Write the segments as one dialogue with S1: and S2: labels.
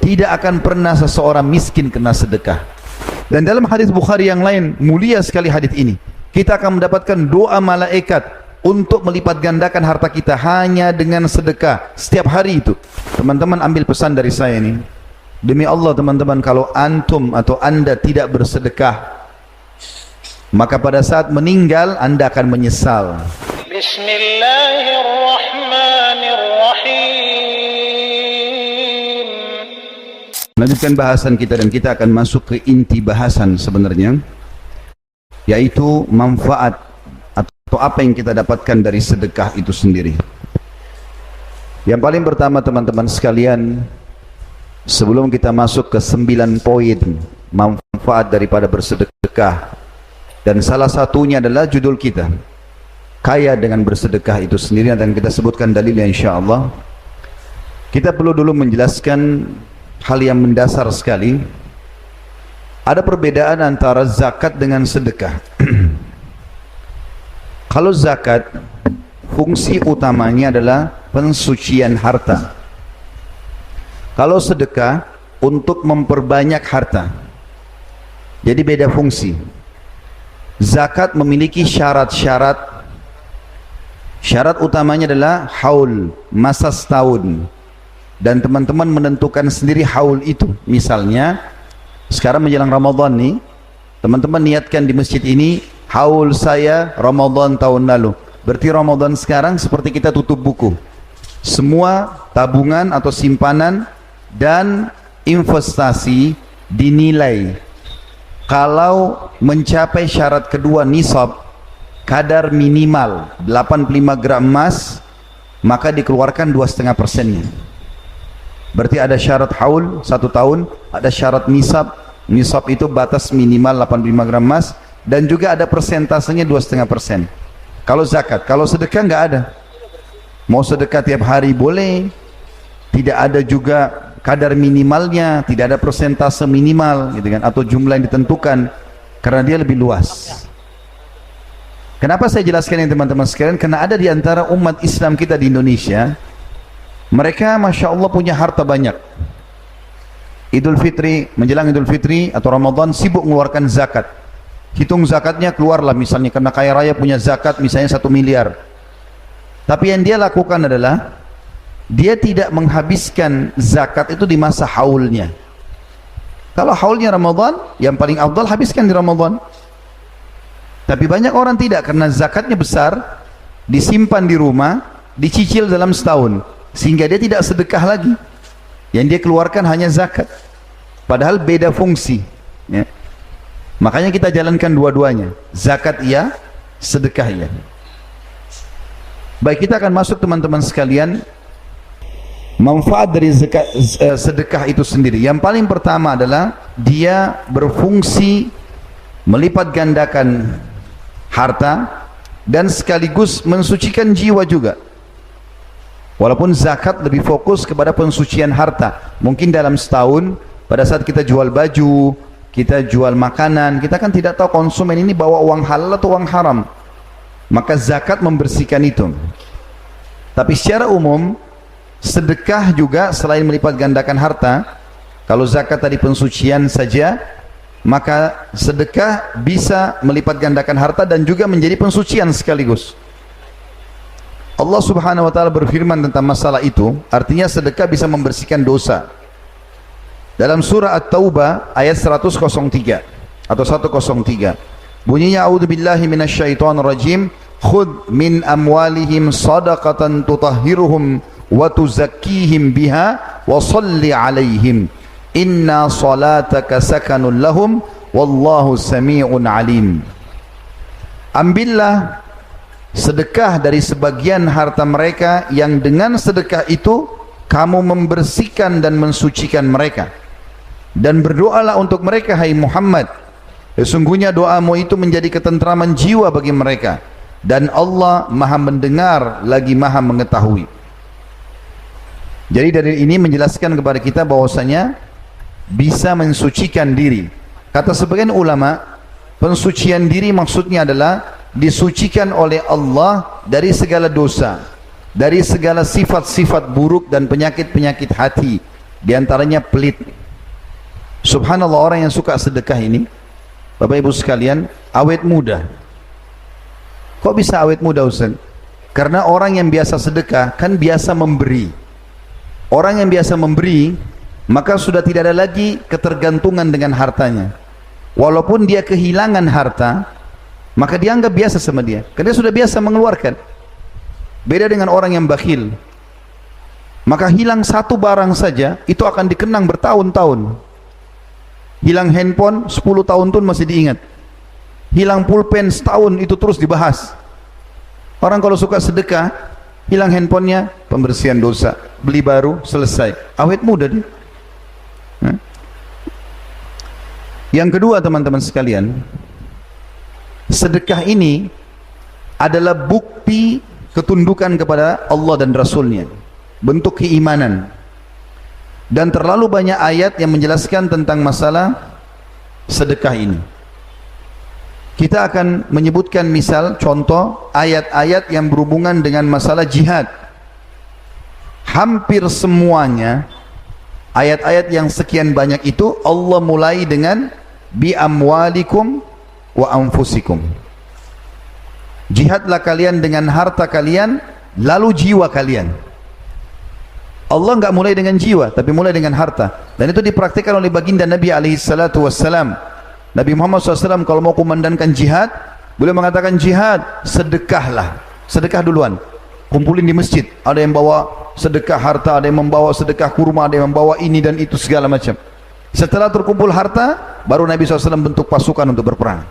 S1: tidak akan pernah seseorang miskin kena sedekah. Dan dalam hadis Bukhari yang lain, mulia sekali hadis ini, kita akan mendapatkan doa malaikat untuk melipat gandakan harta kita hanya dengan sedekah setiap hari itu. Teman-teman ambil pesan dari saya ini, demi Allah teman-teman, kalau antum atau anda tidak bersedekah, maka pada saat meninggal anda akan menyesal. Bismillahirrahmanirrahim. Lanjutkan bahasan kita dan kita akan masuk ke inti bahasan sebenarnya, yaitu manfaat atau apa yang kita dapatkan dari sedekah itu sendiri. Yang paling pertama teman-teman sekalian, sebelum kita masuk ke 9 poin manfaat daripada bersedekah, dan salah satunya adalah judul kita, kaya dengan bersedekah itu sendiri, dan kita sebutkan dalilnya insyaAllah. Kita perlu dulu menjelaskan hal yang mendasar sekali. Ada perbedaan antara zakat dengan sedekah. Kalau zakat, fungsi utamanya adalah pensucian harta. Kalau sedekah, untuk memperbanyak harta. Jadi beda fungsi. Zakat memiliki syarat-syarat. Syarat utamanya adalah haul, masa setahun. Dan teman-teman menentukan sendiri haul itu. Misalnya, sekarang menjelang Ramadan nih, teman-teman niatkan di masjid ini, haul saya Ramadan tahun lalu. Berarti Ramadan sekarang seperti kita tutup buku. Semua tabungan atau simpanan dan investasi dinilai. Kalau mencapai syarat kedua nisab, kadar minimal 85 gram emas, maka dikeluarkan 2,5%-nya. Berarti ada syarat haul 1 tahun, ada syarat nisab. Nisab itu batas minimal 85 gram emas, dan juga ada persentasenya 2,5%. Kalau zakat, kalau sedekah nggak ada. Mau sedekah tiap hari boleh, tidak ada juga kadar minimalnya, tidak ada persentase minimal gitu kan, atau jumlah yang ditentukan, karena dia lebih luas. Kenapa saya jelaskan ini teman-teman sekalian? Karena ada di antara umat Islam kita di Indonesia, mereka Masya Allah punya harta banyak. Idul Fitri, menjelang Idul Fitri atau Ramadan sibuk mengeluarkan zakat. Hitung zakatnya keluarlah, misalnya karena kaya raya punya zakat misalnya 1 miliar. Tapi yang dia lakukan adalah dia tidak menghabiskan zakat itu di masa haulnya. Kalau haulnya Ramadan, yang paling afdal habiskan di Ramadan. Tapi banyak orang tidak, karena zakatnya besar, disimpan di rumah, dicicil dalam setahun, sehingga dia tidak sedekah lagi. Yang dia keluarkan hanya zakat, padahal beda fungsi ya. Makanya kita jalankan dua-duanya, zakat iya, sedekah iya. Baik, kita akan masuk teman-teman sekalian, manfaat dari sedekah itu sendiri. Yang paling pertama adalah dia berfungsi melipat gandakan harta dan sekaligus mensucikan jiwa juga. Walaupun zakat lebih fokus kepada pensucian harta. Mungkin dalam setahun, pada saat kita jual baju, kita jual makanan, kita kan tidak tahu konsumen ini bawa uang halal atau uang haram. Maka zakat membersihkan itu. Tapi secara umum, sedekah juga selain melipat gandakan harta. Kalau zakat tadi pensucian saja, maka sedekah bisa melipat gandakan harta dan juga menjadi pensucian sekaligus. Allah Subhanahu wa ta'ala berfirman tentang masalah itu, artinya sedekah bisa membersihkan dosa. Dalam surah At-Taubah ayat 103 atau 103, bunyinya a'udzubillahi minasyaitonirrajim, khudh min amwalihim shadaqatan tutahhiruhum wa tuzakkihim biha wa shalli 'alaihim inna salataka sakanun lahum wallahu sami'un 'alim. Ambillah sedekah dari sebagian harta mereka, yang dengan sedekah itu kamu membersihkan dan mensucikan mereka, dan berdoalah untuk mereka hai Muhammad, sesungguhnya doamu itu menjadi ketentraman jiwa bagi mereka, dan Allah maha mendengar lagi maha mengetahui. Jadi dari ini menjelaskan kepada kita bahwasanya bisa mensucikan diri. Kata sebagian ulama, pensucian diri maksudnya adalah disucikan oleh Allah dari segala dosa, dari segala sifat-sifat buruk dan penyakit-penyakit hati, Di antaranya pelit. Subhanallah, orang yang suka sedekah ini, Bapak Ibu sekalian, awet muda. Kok bisa awet muda, Ustaz? Karena orang yang biasa sedekah kan biasa memberi. Orang yang biasa memberi, maka sudah tidak ada lagi ketergantungan dengan hartanya. Walaupun dia kehilangan harta, maka dianggap biasa sama dia, karena dia sudah biasa mengeluarkan. Beda dengan orang yang bakhil. Maka hilang satu barang saja, itu akan dikenang bertahun-tahun. Hilang handphone, 10 tahun pun masih diingat. Hilang pulpen setahun, itu terus dibahas. Orang kalau suka sedekah, hilang handphonenya, pembersihan dosa, beli baru, selesai. Awet muda dia. Yang kedua, teman-teman sekalian, sedekah ini adalah bukti ketundukan kepada Allah dan Rasulnya, bentuk keimanan. Dan terlalu banyak ayat yang menjelaskan tentang masalah sedekah ini. Kita akan menyebutkan misal, contoh ayat-ayat yang berhubungan dengan masalah jihad. Hampir semuanya ayat-ayat yang sekian banyak itu Allah mulai dengan bi amwalikum wa anfusikum. Jihadlah kalian dengan harta kalian, lalu jiwa kalian. Allah enggak mulai dengan jiwa, tapi mulai dengan harta. Dan itu dipraktikkan oleh baginda Nabi alaihi salatu wassalam. Nabi Muhammad SAW kalau mau kumandangkan jihad, beliau mengatakan jihad, sedekahlah. Sedekah duluan. Kumpulin di masjid. Ada yang bawa sedekah harta, ada yang membawa sedekah kurma, ada yang membawa ini dan itu segala macam. Setelah terkumpul harta, baru Nabi SAW bentuk pasukan untuk berperang.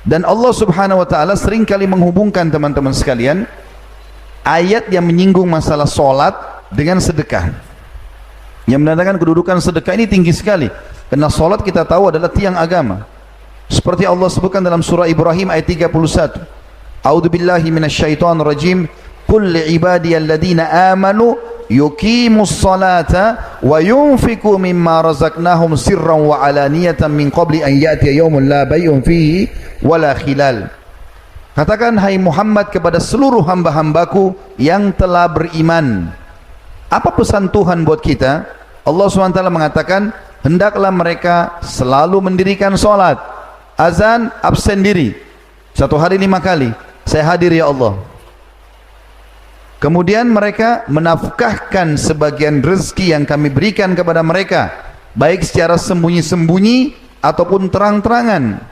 S1: Dan Allah Subhanahu Wa Taala sering kali menghubungkan, teman-teman sekalian, ayat yang menyinggung masalah solat dengan sedekah, yang menandakan kedudukan sedekah ini tinggi sekali. Karena solat kita tahu adalah tiang agama. Seperti Allah sebutkan dalam surah Ibrahim ayat 31. A'udzubillahi minasyaitonir rajim. Qul li'ibadiyalladina amanu yuqimus salata wa yunfiqu mimma razaqnahum sirran wa alaniyatan min qabli an ya'tiya yaumun la bay'un fihi wala khilal. Katakan hai Muhammad kepada seluruh hamba-hambaku yang telah beriman. Apa pesan Tuhan buat kita? Allah SWT mengatakan, hendaklah mereka selalu mendirikan solat. Azan, absen diri. 1 hari 5 kali. Saya hadir ya Allah. Kemudian mereka menafkahkan sebagian rezeki yang kami berikan kepada mereka, baik secara sembunyi-sembunyi ataupun terang-terangan,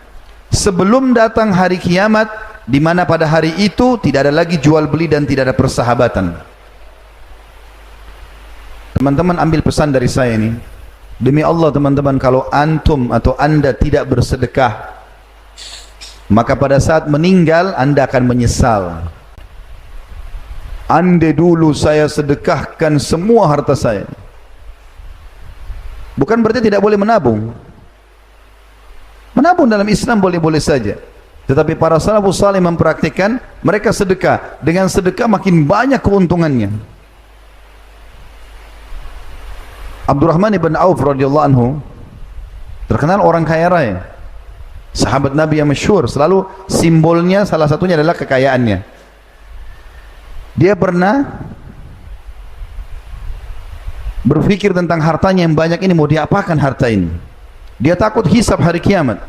S1: sebelum datang hari kiamat, di mana pada hari itu tidak ada lagi jual beli dan tidak ada persahabatan. Teman-teman ambil pesan dari saya ini. Demi Allah teman-teman, kalau antum atau anda tidak bersedekah, maka pada saat meninggal anda akan menyesal. Andai dulu saya sedekahkan semua harta saya. Bukan berarti tidak boleh menabung. Menabung dalam Islam boleh-boleh saja. Tetapi para salafus saleh mempraktikkan, mereka sedekah. Dengan sedekah makin banyak keuntungannya. Abdurrahman ibn Auf radhiyallahu anhu terkenal orang kaya raya, sahabat Nabi yang masyhur. Selalu simbolnya salah satunya adalah kekayaannya. Dia pernah berpikir tentang hartanya yang banyak ini, mau diapakan harta ini. Dia takut hisab hari kiamat.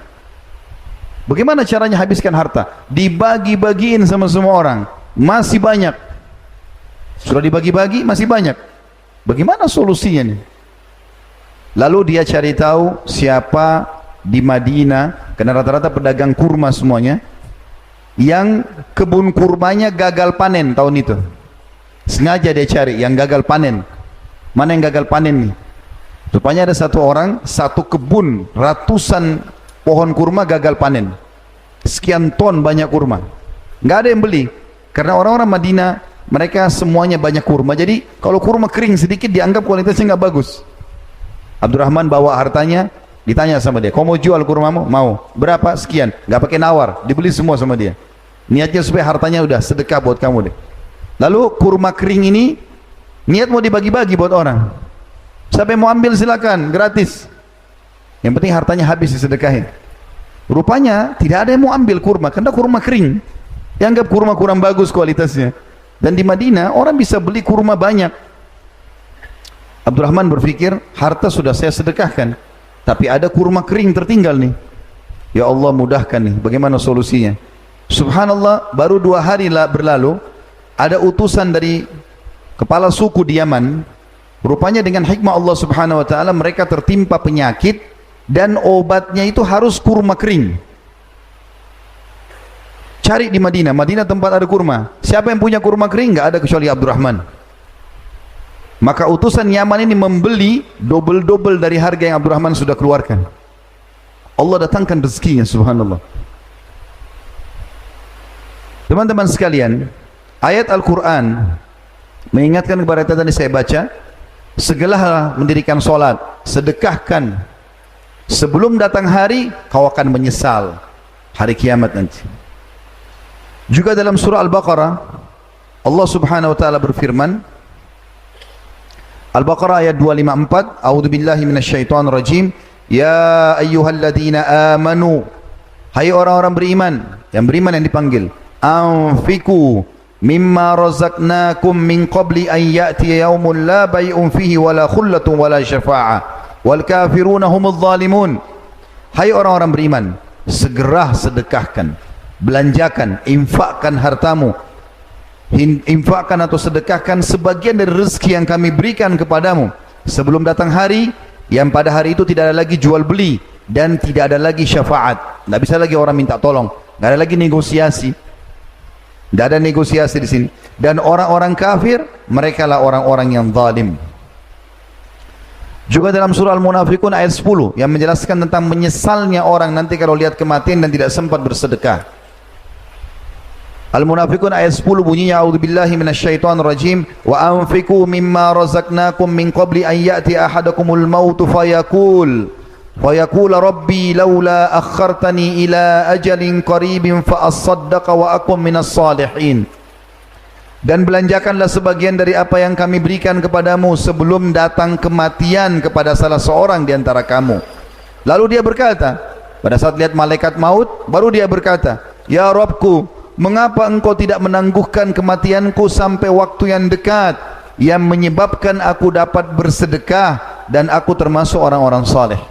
S1: Bagaimana caranya habiskan harta? Dibagi-bagiin sama semua orang, masih banyak. Sudah dibagi-bagi masih banyak. Bagaimana solusinya nih? Lalu dia cari tahu siapa di Madinah, karena rata-rata pedagang kurma semuanya, yang kebun kurmanya gagal panen tahun itu. Sengaja dia cari yang gagal panen. Mana yang gagal panen nih? Rupanya ada satu orang, satu kebun, ratusan pohon kurma gagal panen. Sekian ton banyak kurma. Nggak ada yang beli. Karena orang-orang Madinah, mereka semuanya banyak kurma. Jadi kalau kurma kering sedikit dianggap kualitasnya nggak bagus. Abdurrahman bawa hartanya, ditanya sama dia, kau mau jual kurmamu? Mau. Berapa? Sekian. Nggak pakai nawar, dibeli semua sama dia. Niatnya supaya hartanya udah sedekah buat kamu deh. Lalu kurma kering ini niat mau dibagi-bagi buat orang. Siapa yang mau ambil silakan, gratis. Yang penting hartanya habis disedekahin. Rupanya tidak ada yang mau ambil kurma, karena kurma kering. Dianggap kurma kurang bagus kualitasnya. Dan di Madinah orang bisa beli kurma banyak. Abdurrahman berpikir, harta sudah saya sedekahkan, tapi ada kurma kering tertinggal nih. Ya Allah, mudahkan nih, bagaimana solusinya? Subhanallah, baru 2 hari berlalu, ada utusan dari kepala suku di Yaman. Rupanya dengan hikmah Allah Subhanahu wa taala mereka tertimpa penyakit dan obatnya itu harus kurma kering. Cari di Madinah, Madinah tempat ada kurma. Siapa yang punya kurma kering? Enggak ada kecuali Abdurrahman. Maka utusan Yaman ini membeli double-double dari harga yang Abdurrahman sudah keluarkan. Allah datangkan rezekinya, subhanallah. Teman-teman sekalian, ayat Al-Quran mengingatkan kepada kita, tadi saya baca, segeralah mendirikan solat, sedekahkan, sebelum datang hari kau akan menyesal hari kiamat nanti. Juga dalam surah Al-Baqarah Allah Subhanahu wa taala berfirman, Al-Baqarah ayat 254, A'udzubillahi minasyaitonir rajim, ya ayyuhalladzina amanu, hai orang-orang beriman, yang beriman yang dipanggil, anfiku mimma razaqnakum min qabli an ya'tiya yaumun la bay'un fihi wala khullatun wala syafa'ah wal kafiruna humudz zalimun. Hai orang-orang beriman, segera sedekahkan, belanjakan, infakkan hartamu, infakkan atau sedekahkan sebagian dari rezeki yang kami berikan kepadamu sebelum datang hari yang pada hari itu tidak ada lagi jual beli dan tidak ada lagi syafaat. Tidak bisa lagi orang minta tolong, tidak ada lagi negosiasi, tidak ada negosiasi di sini. Dan orang-orang kafir, mereka lah orang-orang yang zalim. Juga dalam surah Al-Munafiqun ayat 10 yang menjelaskan tentang menyesalnya orang nanti kalau lihat kematian dan tidak sempat bersedekah. Al-Munafiqun ayat 10 bunyinya, A'udzubillahi minasyaitonir rajim, wa anfiqu mimma razaqnakum min qabli an ya'ti ahadakumul mautu fayaqul rabbi laula akhartani ila ajalin qaribin fa asaddaqa wa akum minas salihin. Dan belanjakanlah sebagian dari apa yang kami berikan kepadamu sebelum datang kematian kepada salah seorang di antara kamu. Lalu dia berkata, pada saat lihat malaikat maut, baru dia berkata, ya Rabbku, mengapa engkau tidak menangguhkan kematianku sampai waktu yang dekat yang menyebabkan aku dapat bersedekah dan aku termasuk orang-orang saleh.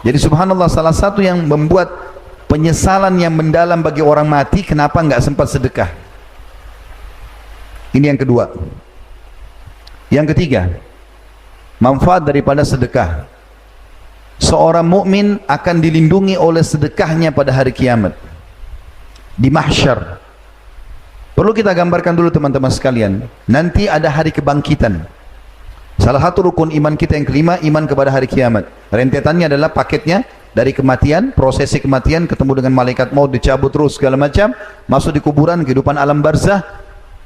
S1: Jadi subhanallah, salah satu yang membuat penyesalan yang mendalam bagi orang mati, kenapa enggak sempat sedekah. Ini yang kedua. Yang ketiga, manfaat daripada sedekah. Seorang mukmin akan dilindungi oleh sedekahnya pada hari kiamat di mahsyar. Perlu kita gambarkan dulu teman-teman sekalian, nanti ada hari kebangkitan. Salah satu rukun iman kita yang kelima, iman kepada hari kiamat. Rentetannya adalah paketnya dari kematian, prosesi kematian, ketemu dengan malaikat maut, dicabut terus segala macam, masuk di kuburan, kehidupan alam barzah,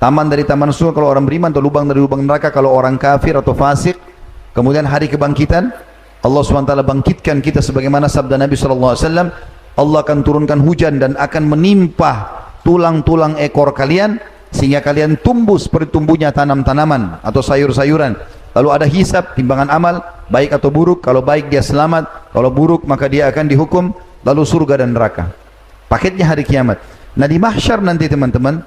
S1: taman dari taman surga kalau orang beriman, atau lubang dari lubang neraka kalau orang kafir atau fasik. Kemudian hari kebangkitan, Allah SWT bangkitkan kita sebagaimana sabda Nabi SAW, Allah akan turunkan hujan dan akan menimpa tulang-tulang ekor kalian sehingga kalian tumbuh seperti tumbuhnya tanam-tanaman atau sayur-sayuran. Lalu ada hisab, timbangan amal, baik atau buruk. Kalau baik dia selamat, kalau buruk maka dia akan dihukum, lalu surga dan neraka. Paketnya hari kiamat. Nah di mahsyar nanti teman-teman,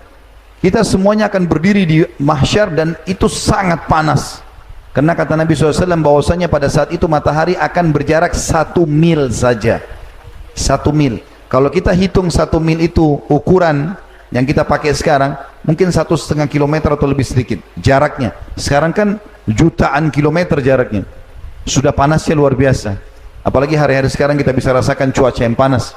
S1: kita semuanya akan berdiri di mahsyar dan itu sangat panas. Karena kata Nabi SAW bahwasanya pada saat itu matahari akan berjarak 1 mil saja. 1 mil. Kalau kita hitung 1 mil itu ukuran yang kita pakai sekarang, mungkin 1,5 kilometer atau lebih sedikit jaraknya. Sekarang kan jutaan kilometer jaraknya. Sudah panasnya luar biasa. Apalagi hari-hari sekarang kita bisa rasakan cuaca yang panas.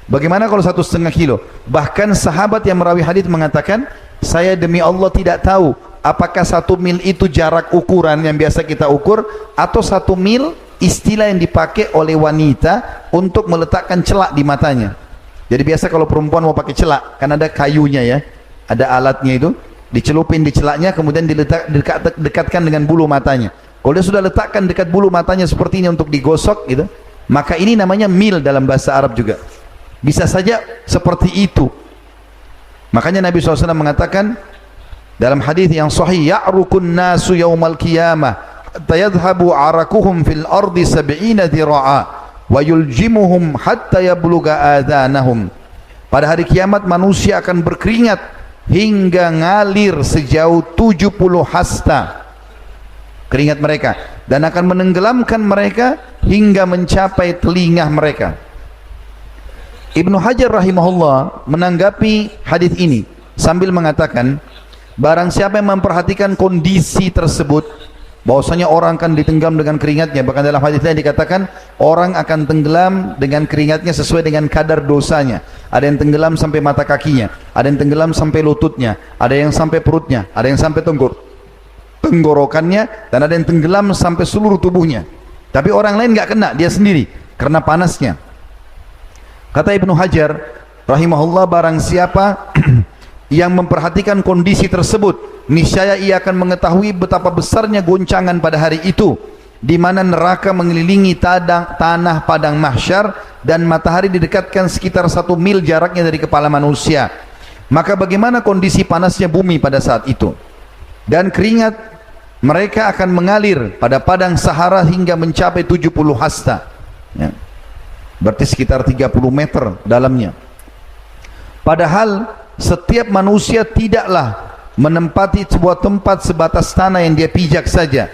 S1: Bagaimana kalau 1,5 kilo? Bahkan sahabat yang merawi hadis mengatakan, saya demi Allah tidak tahu apakah 1 mil itu jarak ukuran yang biasa kita ukur, atau 1 mil istilah yang dipakai oleh wanita untuk meletakkan celak di matanya. Jadi biasa kalau perempuan mau pakai celak, kan ada kayunya ya, ada alatnya itu, dicelupin di celaknya, kemudian dekatkan dengan bulu matanya. Kalau dia sudah letakkan dekat bulu matanya seperti ini untuk digosok gitu, maka ini namanya mil dalam bahasa Arab juga. Bisa saja seperti itu. Makanya Nabi SAW mengatakan dalam hadis yang sahih, ya'rukun nasu yaumal qiyamah hatta yadhhabu arakuhum fil ardi 70 dhira'a wa yuljimuhum hatta yabluga adhanahum. Pada hari kiamat manusia akan berkeringat hingga ngalir sejauh 70 hasta. keringat mereka, dan akan menenggelamkan mereka hingga mencapai telinga mereka. Ibnu Hajar rahimahullah menanggapi hadis ini sambil mengatakan, barang siapa yang memperhatikan kondisi tersebut, bahwasanya orang akan ditenggelam dengan keringatnya, bahkan dalam hadis lain dikatakan orang akan tenggelam dengan keringatnya sesuai dengan kadar dosanya. Ada yang tenggelam sampai mata kakinya, ada yang tenggelam sampai lututnya, ada yang sampai perutnya, ada yang sampai tenggorokannya, dan ada yang tenggelam sampai seluruh tubuhnya. Tapi orang lain nggak kena, dia sendiri karena panasnya. Kata Ibnu Hajar rahimahullah, barang siapa yang memperhatikan kondisi tersebut, niscaya ia akan mengetahui betapa besarnya goncangan pada hari itu, di mana neraka mengelilingi tanah padang mahsyar dan matahari didekatkan sekitar 1 mil jaraknya dari kepala manusia. Maka bagaimana kondisi panasnya bumi pada saat itu? Dan keringat mereka akan mengalir pada padang Sahara hingga mencapai 70 hasta, ya. Berarti sekitar 30 meter dalamnya. Padahal setiap manusia tidaklah menempati sebuah tempat sebatas tanah yang dia pijak saja.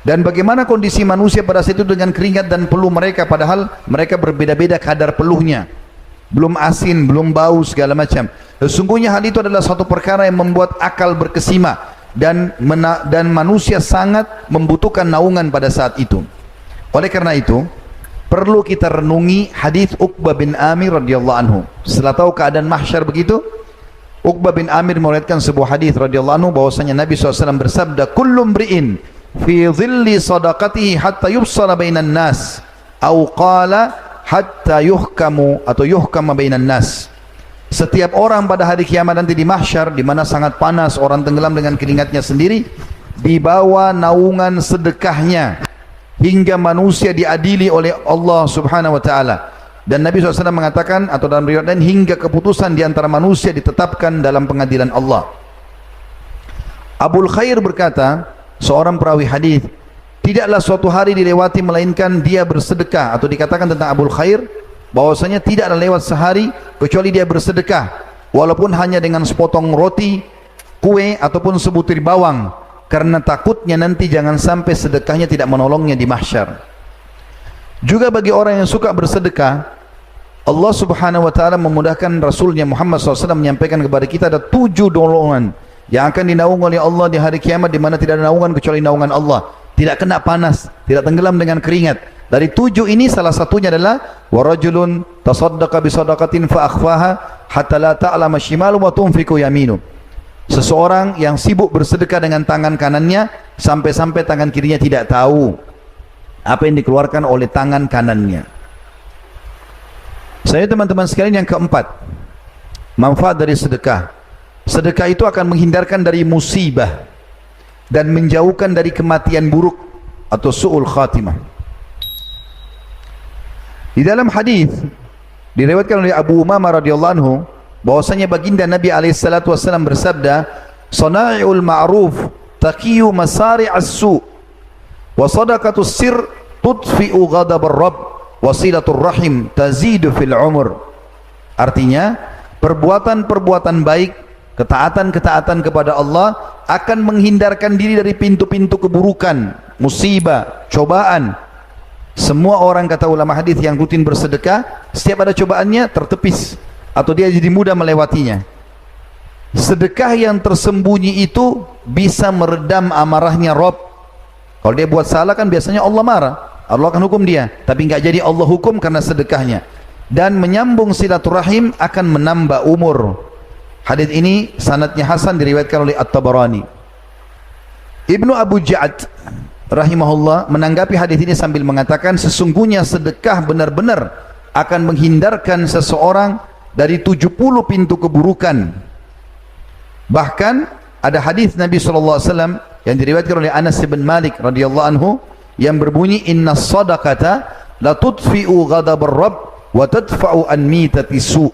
S1: Dan bagaimana kondisi manusia pada saat itu dengan keringat dan peluh mereka, padahal mereka berbeda-beda kadar peluhnya, belum asin, belum bau, segala macam. Sesungguhnya hal itu adalah suatu perkara yang membuat akal berkesima, dan manusia sangat membutuhkan naungan pada saat itu. Oleh karena itu perlu kita renungi hadis Uqbah bin Amir radhiyallahu anhu. Setelah tahu keadaan mahsyar begitu, Uqbah bin Amir meriwayatkan sebuah hadis radhiyallahu anhu bahwasanya Nabi SAW bersabda, kullu mri'in fi dhilli sadaqatihi hatta yufsala bainan nas, au qala hatta yuhkamu atau yuhkama bainan nas. Setiap orang pada hari kiamat nanti di mahsyar, di mana sangat panas, orang tenggelam dengan keringatnya sendiri, di bawah naungan sedekahnya hingga manusia diadili oleh Allah Subhanahu wa taala. Dan Nabi SAW mengatakan, atau dalam riwayat lain, hingga keputusan di antara manusia ditetapkan dalam pengadilan Allah. Abul Khair berkata, seorang perawi hadis, tidaklah suatu hari dilewati melainkan dia bersedekah, atau dikatakan tentang Abul Khair bahwasanya tidak ada lewat sehari kecuali dia bersedekah, walaupun hanya dengan sepotong roti, kue, ataupun sebutir bawang, karena takutnya nanti jangan sampai sedekahnya tidak menolongnya di mahsyar. Juga bagi orang yang suka bersedekah, Allah Subhanahu wa taala memudahkan Rasulnya Muhammad SAW menyampaikan kepada kita ada 7 golongan yang akan dinaungi oleh Allah di hari kiamat, di mana tidak ada naungan kecuali naungan Allah, tidak kena panas, tidak tenggelam dengan keringat. Dari 7 ini salah satunya adalah warajulun tasaddaqa bisadaqatin fa akhfaha hatta la ta'lama shimalu wa tunfiqu yaminu. Seseorang yang sibuk bersedekah dengan tangan kanannya sampai-sampai tangan kirinya tidak tahu apa yang dikeluarkan oleh tangan kanannya. Saya teman-teman sekalian, yang keempat, manfaat dari sedekah. Sedekah itu akan menghindarkan dari musibah dan menjauhkan dari kematian buruk atau su'ul khatimah. Di dalam hadis diriwayatkan oleh Abu Umamah radhiyallahu anhu bahwasanya baginda Nabi SAW bersabda, "Sana'iul ma'ruf taqiyu masari'as su' wa sadaqatus sir tudfi'u ghadabar rabb wa silatur rahim tazidu fil umur." Artinya, perbuatan-perbuatan baik, ketaatan-ketaatan kepada Allah akan menghindarkan diri dari pintu-pintu keburukan, musibah, cobaan. Semua orang, kata ulama hadis, yang rutin bersedekah, setiap ada cobaannya tertepis atau dia jadi mudah melewatinya. Sedekah yang tersembunyi itu bisa meredam amarahnya Rabb. Kalau dia buat salah kan biasanya Allah marah, Allah akan hukum dia, tapi enggak jadi Allah hukum karena sedekahnya. Dan menyambung silaturahim akan menambah umur. Hadis ini sanadnya hasan, diriwayatkan oleh At-Tabarani. Ibnu Abu Ja'ad rahimahullah menanggapi hadis ini sambil mengatakan, sesungguhnya sedekah benar-benar akan menghindarkan seseorang dari 70 pintu keburukan. Bahkan ada hadis Nabi SAW yang diriwayatkan oleh Anas bin Malik radhiyallahu anhu yang berbunyi, inna sadaqata la tudfi'u ghadabar rabb wa tadfa'u an mitati su'.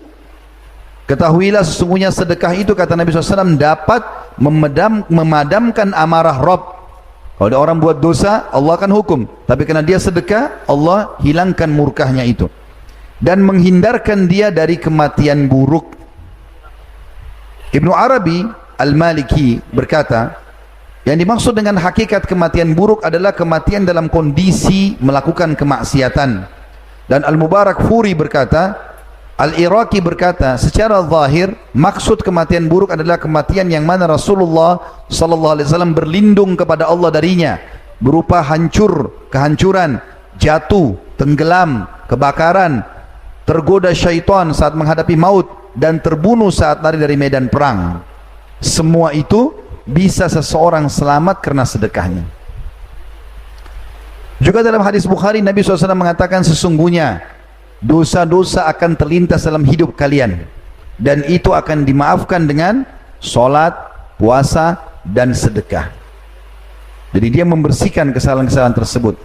S1: Ketahuilah sesungguhnya sedekah itu, kata Nabi SAW, dapat memadamkan amarah Rabb. Kalau ada orang buat dosa, Allah akan hukum, tapi karena dia sedekah, Allah hilangkan murkahnya itu dan menghindarkan dia dari kematian buruk. Ibnu Arabi Al-Maliki berkata, Yang dimaksud dengan hakikat kematian buruk adalah kematian dalam kondisi melakukan kemaksiatan. Dan Al-Mubarakfuri berkata, Al-Iraqi berkata, secara zahir maksud kematian buruk adalah kematian yang mana Rasulullah sallallahu alaihi wasallam berlindung kepada Allah darinya, berupa kehancuran, jatuh, tenggelam, kebakaran, tergoda syaitan saat menghadapi maut, dan terbunuh saat lari dari medan perang. Semua itu bisa seseorang selamat karena sedekahnya. Juga dalam hadis Bukhari, Nabi SAW mengatakan, sesungguhnya dosa-dosa akan terlintas dalam hidup kalian, dan itu akan dimaafkan dengan sholat, puasa, dan sedekah. Jadi dia membersihkan kesalahan-kesalahan tersebut.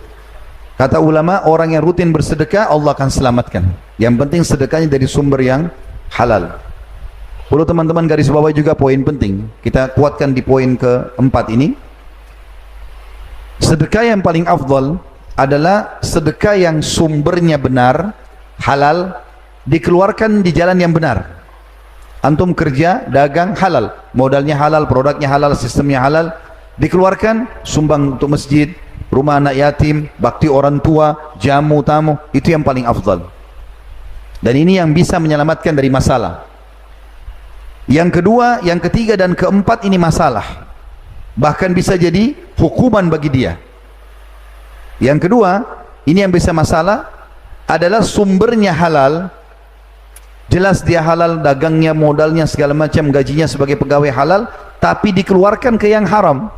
S1: Kata ulama, orang yang rutin bersedekah Allah akan selamatkan. Yang penting sedekahnya dari sumber yang halal. Perlu teman-teman garis bawah juga poin penting. Kita kuatkan di poin keempat ini. Sedekah yang paling afdal adalah sedekah yang sumbernya benar, halal, dikeluarkan di jalan yang benar. Antum kerja, dagang, halal, modalnya halal, produknya halal, sistemnya halal, dikeluarkan, sumbang untuk masjid, rumah anak yatim, bakti orang tua, jamu tamu, itu yang paling afdal. Dan ini yang bisa menyelamatkan dari masalah. Yang kedua, yang ketiga, dan keempat ini masalah, bahkan bisa jadi hukuman bagi dia. Yang kedua, ini yang bisa masalah, adalah sumbernya halal, jelas dia halal, dagangnya, modalnya, segala macam, gajinya sebagai pegawai halal, tapi dikeluarkan ke yang haram,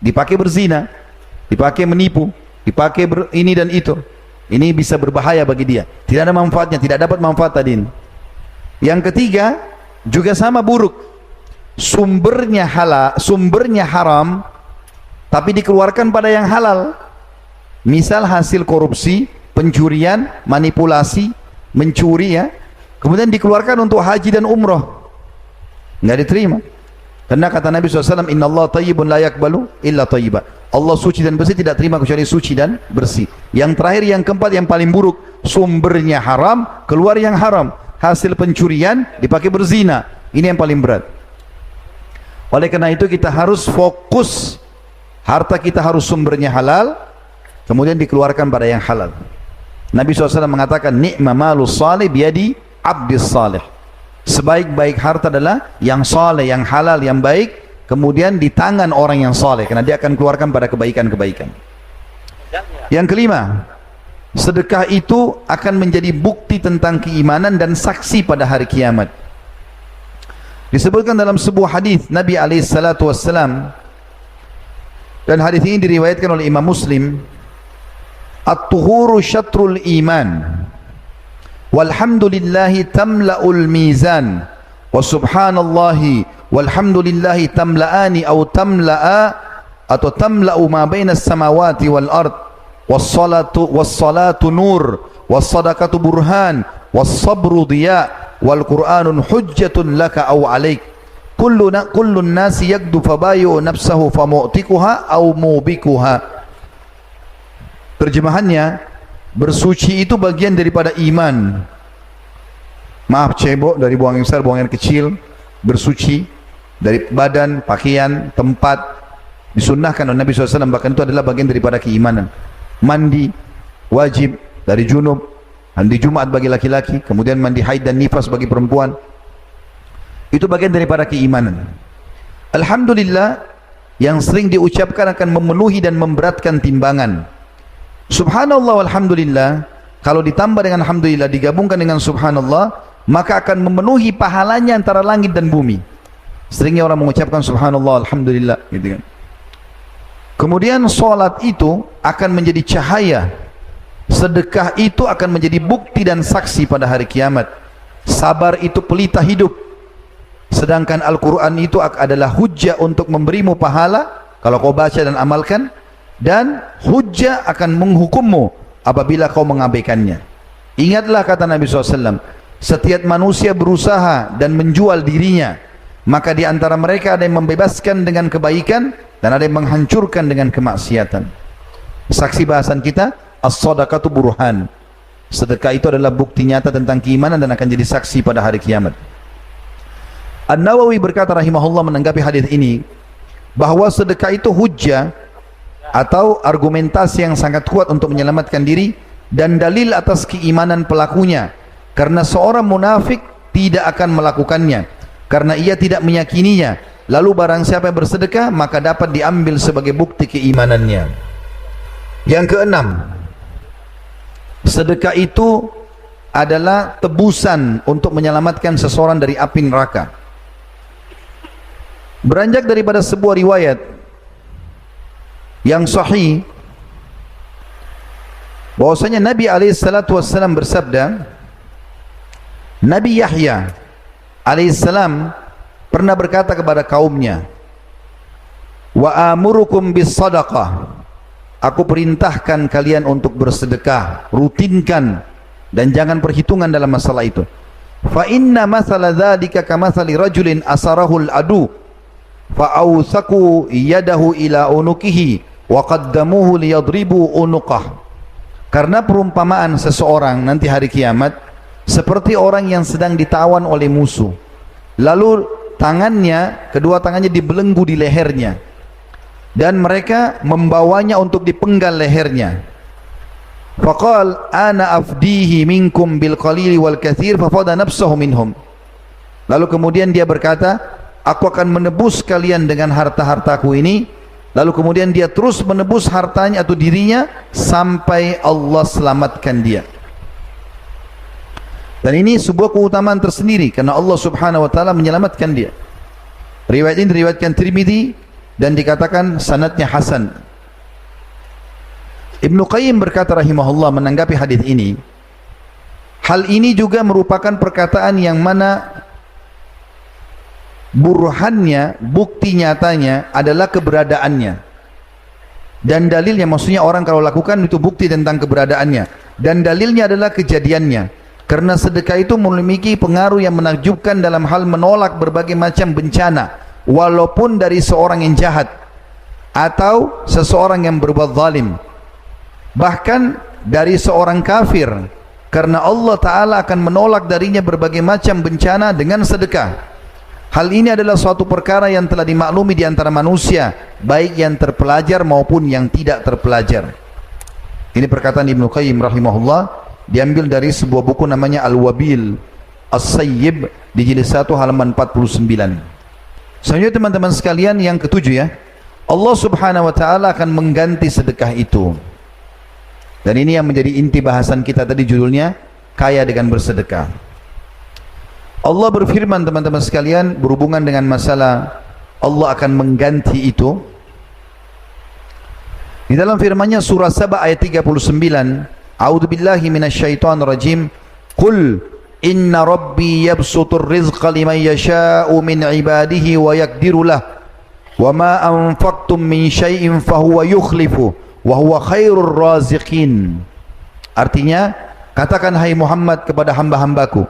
S1: dipakai berzina, dipakai menipu, dipakai ini dan itu. Ini bisa berbahaya bagi dia, tidak ada manfaatnya, tidak dapat manfaat tadi. Yang ketiga juga sama buruk, sumbernya halal, sumbernya haram, tapi dikeluarkan pada yang halal. Misal hasil korupsi, pencurian, manipulasi, mencuri, ya, kemudian dikeluarkan untuk haji dan umroh, nggak diterima. Karena kata Nabi SAW, Inna Allah tayyibun la yakbalu illa tayyiba. Allah suci dan bersih, tidak terima kecuali suci dan bersih. Yang terakhir, yang keempat, yang paling buruk, sumbernya haram, keluar yang haram, hasil pencurian dipakai berzina. Ini yang paling berat. Oleh karena itu kita harus fokus, harta kita harus sumbernya halal, kemudian dikeluarkan pada yang halal. Nabi SAW mengatakan, ni'ma malus salih biyadi abdis salih. Sebaik-baik harta adalah yang saleh, yang halal, yang baik, kemudian di tangan orang yang saleh, karena dia akan keluarkan pada kebaikan-kebaikan. Yang kelima, sedekah itu akan menjadi bukti tentang keimanan dan saksi pada hari kiamat. Disebutkan dalam sebuah hadis Nabi SAW, dan hadis ini diriwayatkan oleh Imam Muslim, at-tuhuru syatrul iman, walhamdulillahi tamla'ul mizan, wa subhanallahi walhamdulillahi tamla'ani atau tamla'u ma bainas samawati wal ard, wassalatu nur, wassadaqatu burhan, wassabru diya, wal qur'anun hujjatun laka aw alaik, kullun nasi yakdu fabayu nafsahu famu'tikuha aw mubikuha. Terjemahannya, bersuci itu bagian daripada iman. Maaf cebok, dari buang air besar, buang air kecil, bersuci dari badan, pakaian, tempat, disunnahkan oleh Nabi SAW, bahkan itu adalah bagian daripada keimanan. Mandi wajib dari junub, mandi Jumat bagi laki-laki, kemudian mandi haid dan nifas bagi perempuan, itu bagian daripada keimanan. Alhamdulillah yang sering diucapkan akan memenuhi dan memberatkan timbangan. Subhanallah walhamdulillah, kalau ditambah dengan alhamdulillah, digabungkan dengan subhanallah, maka akan memenuhi pahalanya antara langit dan bumi. Seringnya orang mengucapkan subhanallah alhamdulillah, gitu kan. Kemudian salat itu akan menjadi cahaya, sedekah itu akan menjadi bukti dan saksi pada hari kiamat. Sabar itu pelita hidup, sedangkan Al-Quran itu adalah hujjah untuk memberimu pahala kalau kau baca dan amalkan, dan hujjah akan menghukummu apabila kau mengabaikannya. Ingatlah kata Nabi SAW, setiap manusia berusaha dan menjual dirinya, maka di antara mereka ada yang membebaskan dengan kebaikan dan ada yang menghancurkan dengan kemaksiatan. Saksi bahasan kita, as-sadaqatu burhan. Sedekah itu adalah bukti nyata tentang keimanan dan akan jadi saksi pada hari kiamat. An-Nawawi berkata rahimahullah menanggapi hadis ini, bahwa sedekah itu hujjah atau argumentasi yang sangat kuat untuk menyelamatkan diri dan dalil atas keimanan pelakunya, karena seorang munafik tidak akan melakukannya karena ia tidak meyakininya. Lalu barang siapa yang bersedekah maka dapat diambil sebagai bukti keimanannya. Yang keenam, sedekah itu adalah tebusan untuk menyelamatkan seseorang dari api neraka. Beranjak daripada sebuah riwayat yang sahih bahwasanya Nabi SAW bersabda, Nabi Yahya alaihissalam pernah berkata kepada kaumnya, wa amurukum bis sadaqah, aku perintahkan kalian untuk bersedekah, rutinkan dan jangan perhitungan dalam masalah itu. Fa inna masala dzalika kamathali rajulin asarahul adu fa awsaku yadahu ila unukihi wa qaddamuhu liyadribu unuqah. Karena perumpamaan seseorang nanti hari kiamat seperti orang yang sedang ditawan oleh musuh, lalu tangannya, kedua tangannya dibelenggu di lehernya dan mereka membawanya untuk dipenggal lehernya. Faqal ana afdihi minkum bil qalili wal katsir fafada nafsahu minhum. Lalu kemudian dia berkata, aku akan menebus kalian dengan harta-hartaku ini. Lalu kemudian dia terus menebus hartanya atau dirinya sampai Allah selamatkan dia. Dan ini sebuah keutamaan tersendiri karena Allah Subhanahu wa taala menyelamatkan dia. Riwayat ini diriwayatkan Tirmidzi dan dikatakan sanadnya hasan. Ibnu Qayyim berkata rahimahullah menanggapi hadis ini, hal ini juga merupakan perkataan yang mana burhannya, bukti nyatanya adalah keberadaannya dan dalilnya, maksudnya orang kalau lakukan itu bukti tentang keberadaannya dan dalilnya adalah kejadiannya, karena sedekah itu memiliki pengaruh yang menakjubkan dalam hal menolak berbagai macam bencana walaupun dari seorang yang jahat atau seseorang yang berbuat zalim, bahkan dari seorang kafir, karena Allah Ta'ala akan menolak darinya berbagai macam bencana dengan sedekah. Hal ini adalah suatu perkara yang telah dimaklumi di antara manusia, baik yang terpelajar maupun yang tidak terpelajar. Ini perkataan Ibnu Qayyim rahimahullah, diambil dari sebuah buku namanya Al-Wabil As-Sayyib di jilid 1 halaman 49. Selanjutnya teman-teman sekalian, yang ketujuh ya, Allah Subhanahu wa taala akan mengganti sedekah itu. Dan ini yang menjadi inti bahasan kita tadi, judulnya kaya dengan bersedekah. Allah berfirman teman-teman sekalian berhubungan dengan masalah Allah akan mengganti itu. Di dalam firman-Nya surah Saba ayat 39, A'udzubillahi minasyaitonir rajim. Qul inna rabbi yabsutur rizqa liman yasha'u min ibadihi wa yaqdiru lah. Wa ma anfaqtum min syai'in fahuwa yukhlifu wa huwa khairur raziqin. Artinya, katakan hai Muhammad kepada hamba-hambaku,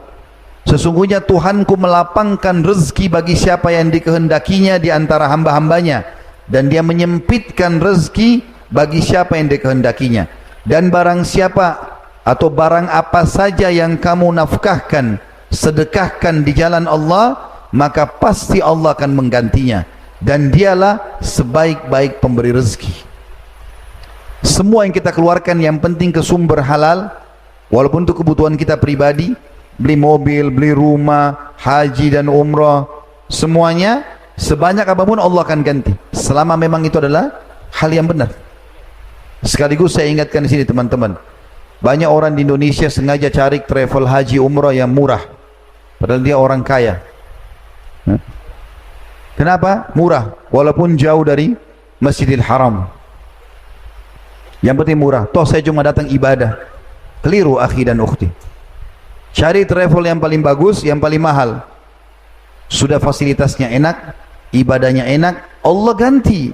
S1: sesungguhnya Tuhanku melapangkan rezeki bagi siapa yang dikehendakinya di antara hamba-hambanya, dan dia menyempitkan rezeki bagi siapa yang dikehendakinya. Dan barang siapa atau barang apa saja yang kamu nafkahkan, sedekahkan di jalan Allah, maka pasti Allah akan menggantinya, dan dialah sebaik-baik pemberi rezeki. Semua yang kita keluarkan yang penting ke sumber halal, walaupun untuk kebutuhan kita pribadi, beli mobil, beli rumah, haji dan umrah, semuanya sebanyak apapun Allah akan ganti, selama memang itu adalah hal yang benar. Sekaligus saya ingatkan di sini teman-teman, banyak orang di Indonesia sengaja cari travel haji umrah yang murah, padahal dia orang kaya. Kenapa? Murah, walaupun jauh dari Masjidil Haram. Yang penting murah, toh saya cuma datang ibadah. Keliru akhi dan ukhti. Cari travel yang paling bagus, yang paling mahal. Sudah fasilitasnya enak, ibadahnya enak, Allah ganti.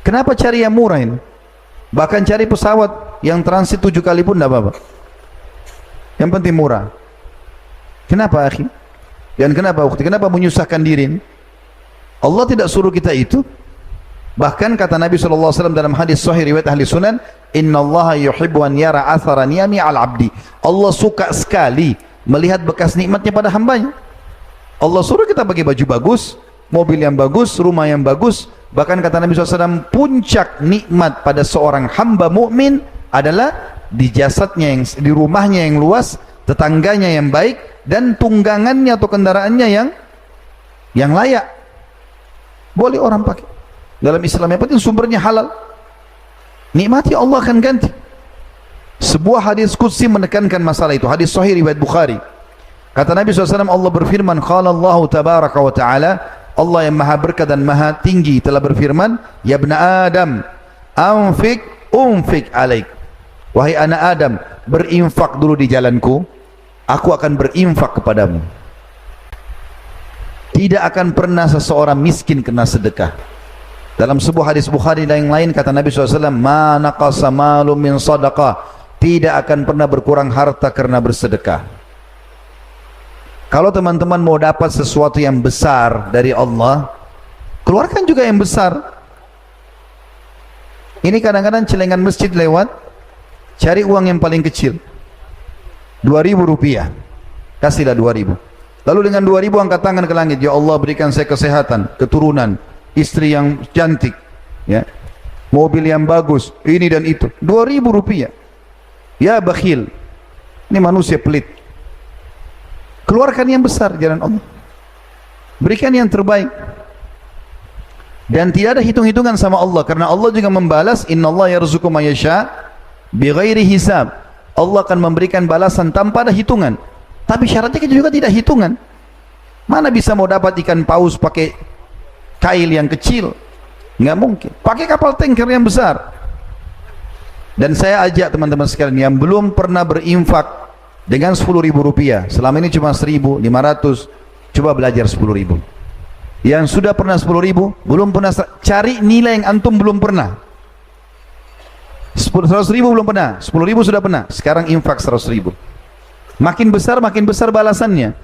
S1: Kenapa cari yang murah ini? Bahkan cari pesawat yang transit 7 kali pun tidak apa-apa. Yang penting murah. Kenapa akhi? Dan kenapa ukhti? Kenapa menyusahkan diri? Allah tidak suruh kita itu. Bahkan kata Nabi SAW dalam hadis sahih riwayat ahli sunan, innallaha yuhibbu an yara athara ni'ami al abdi. Allah suka sekali melihat bekas nikmatnya pada hambanya. Allah suruh kita pakai baju bagus, mobil yang bagus, rumah yang bagus. Bahkan kata Nabi SAW, puncak nikmat pada seorang hamba mukmin adalah di jasadnya, yang di rumahnya yang luas, tetangganya yang baik, dan tunggangannya atau kendaraannya yang layak. Boleh orang pakai. Dalam Islam yang penting sumbernya halal. Nikmati, Allah akan ganti. Sebuah hadis qudsi menekankan masalah itu. Hadis sahih riwayat Bukhari. Kata Nabi SAW, Allah berfirman, qala Allah tabaraka wa ta'ala, Allah yang maha berkah dan maha tinggi telah berfirman, ya ibna Adam, anfik alaik. Wahai anak Adam, berinfak dulu di jalanku, aku akan berinfak kepadamu. Tidak akan pernah seseorang miskin kena sedekah. Dalam sebuah hadis Bukhari yang lain kata Nabi SAW, ma naqasa malum min sadaqah, tidak akan pernah berkurang harta karena bersedekah. Kalau teman-teman mau dapat sesuatu yang besar dari Allah, keluarkan juga yang besar. Ini kadang-kadang celengan masjid lewat, cari uang yang paling kecil, 2.000 rupiah, kasihlah 2.000. Lalu dengan 2.000 angkat tangan ke langit, ya Allah berikan saya kesehatan, keturunan, istri yang cantik, ya, mobil yang bagus, ini dan itu. 2.000 rupiah. Ya bakhil, ini manusia pelit. Keluarkan yang besar jalan Allah, berikan yang terbaik, dan tidak ada hitung-hitungan sama Allah, karena Allah juga membalas, innallaha yarzuqu man yasha bighairi hisab. Allah akan memberikan balasan tanpa ada hitungan, tapi syaratnya juga tidak hitungan. Mana bisa mau dapat ikan paus pakai kail yang kecil? Nggak mungkin. Pakai kapal tanker yang besar. Dan saya ajak teman-teman sekalian yang belum pernah berinfak dengan 10.000 rupiah, selama ini cuma 1.500, coba belajar 10.000. Yang sudah pernah 10.000, belum pernah, cari nilai yang antum belum pernah. 100.000 belum pernah, 10.000 sudah pernah, sekarang infak 100.000. Makin besar balasannya.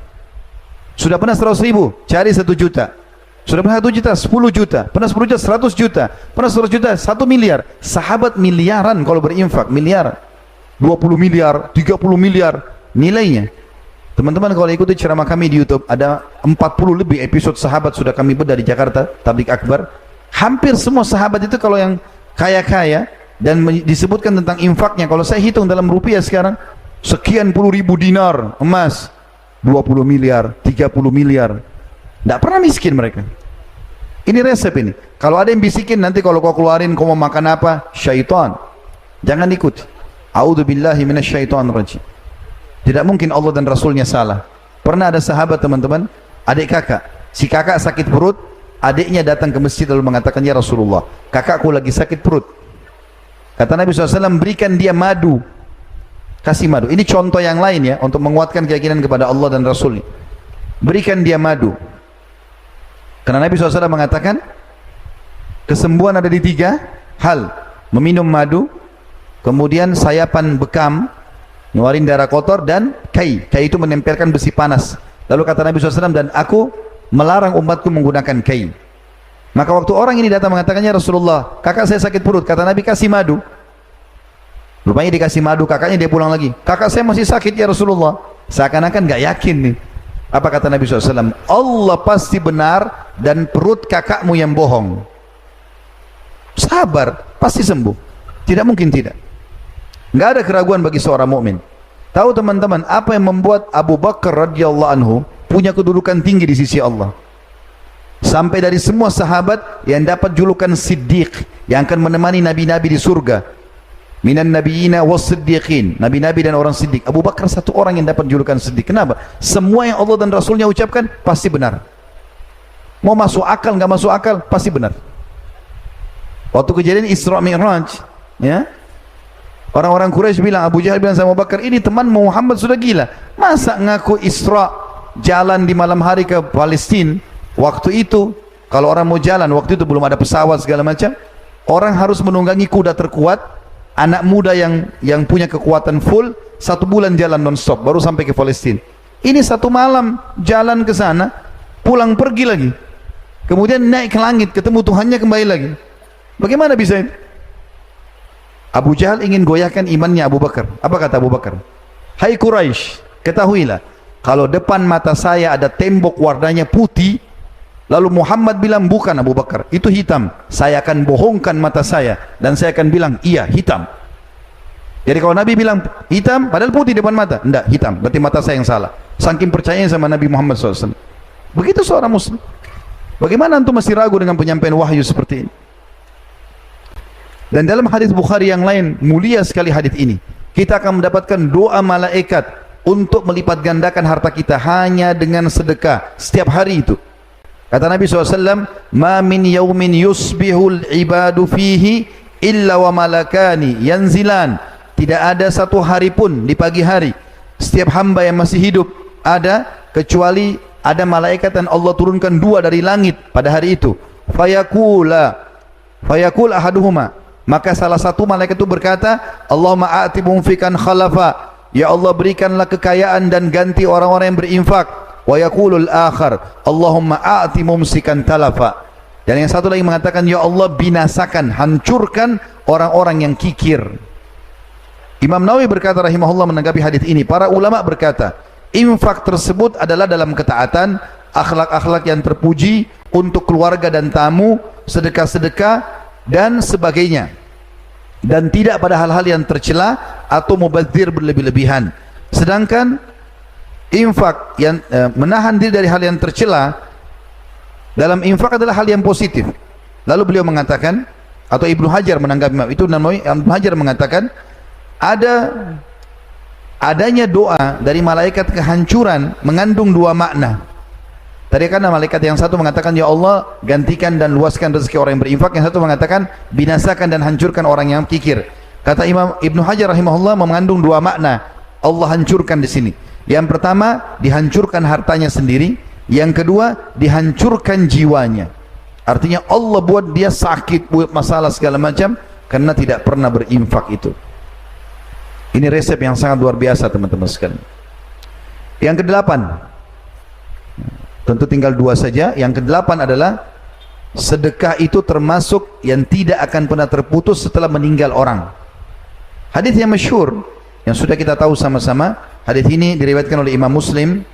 S1: Sudah pernah 100.000, cari 1 juta. Sudah pernah 1 juta, 10 juta, pernah 10 juta, 100 juta, pernah 100 juta, 1 miliar. Sahabat miliaran kalau berinfak, miliaran. 20 miliar, 30 miliar nilainya. Teman-teman kalau ikuti ceramah kami di YouTube, ada 40 lebih episode sahabat sudah kami bedah di Jakarta, Tabligh Akbar. Hampir semua sahabat itu kalau yang kaya-kaya dan disebutkan tentang infaknya, kalau saya hitung dalam rupiah sekarang, sekian puluh ribu dinar emas, 20 miliar, 30 miliar. Tidak pernah miskin mereka. Ini resep ini. Kalau ada yang bisikin nanti kalau kau keluarin kau mau makan apa, syaitan, jangan ikut. A'udzubillahi minasyaitonirrajim. Tidak mungkin Allah dan Rasulnya salah. Pernah ada sahabat teman-teman, adik kakak, si kakak sakit perut, adiknya datang ke masjid lalu mengatakan, ya Rasulullah, kakakku lagi sakit perut. Kata Nabi SAW, berikan dia madu, kasih madu. Ini contoh yang lain ya, untuk menguatkan keyakinan kepada Allah dan Rasulnya. Berikan dia madu. Karena Nabi SAW mengatakan, kesembuhan ada di 3 hal: meminum madu, kemudian sayapan bekam, ngeluarin darah kotor, dan kai. Kai itu menempelkan besi panas. Lalu kata Nabi SAW, dan aku melarang umatku menggunakan kai. Maka waktu orang ini datang mengatakannya, Rasulullah, kakak saya sakit perut. Kata Nabi, kasih madu. Rupanya dikasih madu, kakaknya dia pulang lagi. Kakak saya masih sakit ya Rasulullah. Seakan-akan gak yakin nih. Apa kata Nabi SAW? Allah pasti benar dan perut kakakmu yang bohong. Sabar, pasti sembuh. Tidak mungkin tidak. Nggak ada keraguan bagi seorang mukmin. Tahu teman-teman apa yang membuat Abu Bakar radhiyallahu anhu punya kedudukan tinggi di sisi Allah? Sampai dari semua sahabat yang dapat julukan Siddiq, yang akan menemani nabi-nabi di surga. Minan nabiyina was siddiqin, nabi-nabi dan orang siddiq. Abu Bakar satu orang yang dapat julukan Siddiq. Kenapa? Semua yang Allah dan Rasulnya ucapkan pasti benar. Mau masuk akal nggak masuk akal pasti benar. Waktu kejadian Isra Mi'raj, ya, orang-orang Quraisy bilang, Abu Jahal bilang sama Abu Bakar, ini teman Muhammad sudah gila, masa ngaku Isra jalan di malam hari ke Palestina. Waktu itu kalau orang mau jalan, waktu itu belum ada pesawat segala macam, orang harus menunggangi kuda terkuat, anak muda yang punya kekuatan full, 1 bulan jalan non-stop baru sampai ke Palestina. Ini 1 malam jalan ke sana, pulang pergi lagi, kemudian naik ke langit ketemu Tuhannya kembali lagi. Bagaimana bisa itu? Abu Jahal ingin goyahkan imannya Abu Bakar. Apa kata Abu Bakar? Hai Quraisy, ketahuilah, kalau depan mata saya ada tembok warnanya putih, Lalu Muhammad bilang, bukan Abu Bakar, itu hitam. Saya akan bohongkan mata saya dan saya akan bilang, iya hitam. Jadi kalau Nabi bilang hitam, padahal putih depan mata, enggak, hitam, berarti mata saya yang salah. Saking percayanya sama Nabi Muhammad SAW. Begitu seorang muslim. Bagaimana antum masih ragu dengan penyampaian wahyu seperti ini? Dan dalam hadis Bukhari yang lain, mulia sekali hadis ini, kita akan mendapatkan doa malaikat untuk melipat gandakan harta kita hanya dengan sedekah setiap hari itu. Kata Nabi SAW, "Ma min yaumin yusbihul ibadu fihi illa wa malakani yanzilan." Tidak ada satu hari pun di pagi hari setiap hamba yang masih hidup ada, kecuali ada malaikat dan Allah turunkan dua dari langit pada hari itu. Fayakul ahaduhuma, maka salah satu malaikat itu berkata, "Allahumma a'ti mumfikan khalafa." Ya Allah, berikanlah kekayaan dan ganti orang-orang yang berinfak. Wa yaqulul akhar, Allahumma a'ti mumsikan talafa. Dan yang satu lagi mengatakan, ya Allah, binasakan, hancurkan orang-orang yang kikir. Imam Nawawi berkata rahimahullah menanggapi hadis ini, para ulama berkata, infak tersebut adalah dalam ketaatan, akhlak-akhlak yang terpuji untuk keluarga dan tamu, sedekah-sedekah dan sebagainya, dan tidak pada hal-hal yang tercela atau mubadzir berlebih-lebihan. Sedangkan infak yang menahan diri dari hal yang tercela dalam infak adalah hal yang positif. Lalu beliau mengatakan, atau Ibnu Hajar menanggapi itu, Ibnu Hajar mengatakan adanya doa dari malaikat kehancuran mengandung dua makna. Tadi kan malaikat yang satu mengatakan, ya Allah, gantikan dan luaskan rezeki orang yang berinfak. Yang satu mengatakan, binasakan dan hancurkan orang yang kikir. Kata Imam Ibnu Hajar rahimahullah, mengandung dua makna Allah hancurkan di sini. Yang pertama, dihancurkan hartanya sendiri. Yang kedua, dihancurkan jiwanya. Artinya Allah buat dia sakit, buat masalah segala macam karena tidak pernah berinfak itu. Ini resep yang sangat luar biasa, teman-teman sekalian. Yang kedelapan, tentu tinggal dua saja. Yang kedelapan adalah sedekah itu termasuk yang tidak akan pernah terputus setelah meninggal orang. Hadis yang masyhur yang sudah kita tahu sama-sama. Hadis ini diriwayatkan oleh Imam Muslim.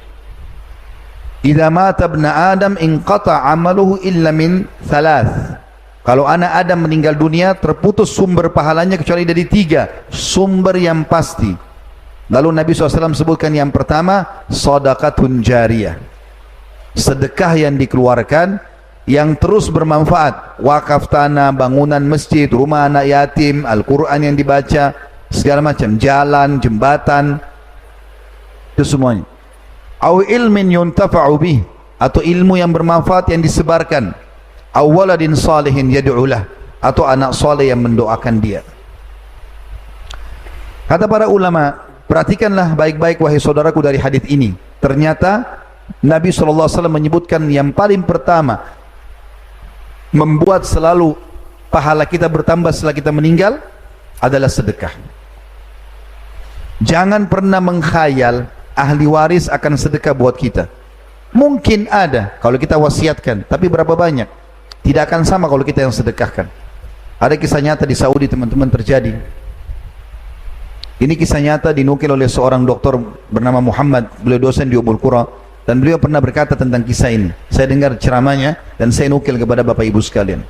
S1: Idza mata ibnu Adam inqata 'amaluhu illa min thalath. Kalau anak Adam meninggal dunia, terputus sumber pahalanya kecuali dari tiga sumber yang pasti. Lalu Nabi SAW sebutkan yang pertama, shadaqatun jariyah, sedekah yang dikeluarkan yang terus bermanfaat, wakaf tanah, bangunan masjid, rumah anak yatim, Al-Quran yang dibaca, segala macam, jalan, jembatan, itu semuanya. Au ilmin yuntafa'u bih, atau ilmu yang bermanfaat yang disebarkan. Aw waladin salihin yad'ulah, atau anak saleh yang mendoakan dia. Kata para ulama, perhatikanlah baik-baik wahai saudaraku dari hadis ini. Ternyata Nabi SAW menyebutkan yang paling pertama membuat selalu pahala kita bertambah setelah kita meninggal adalah sedekah. Jangan pernah mengkhayal ahli waris akan sedekah buat kita. Mungkin ada kalau kita wasiatkan, tapi berapa banyak? Tidak akan sama kalau kita yang sedekahkan. Ada kisah nyata di Saudi, teman-teman, terjadi. Ini kisah nyata dinukil oleh seorang dokter bernama Muhammad. Beliau dosen di Ummul Qura, dan beliau pernah berkata tentang kisah ini. Saya dengar ceramahnya dan saya nukil kepada Bapak Ibu sekalian.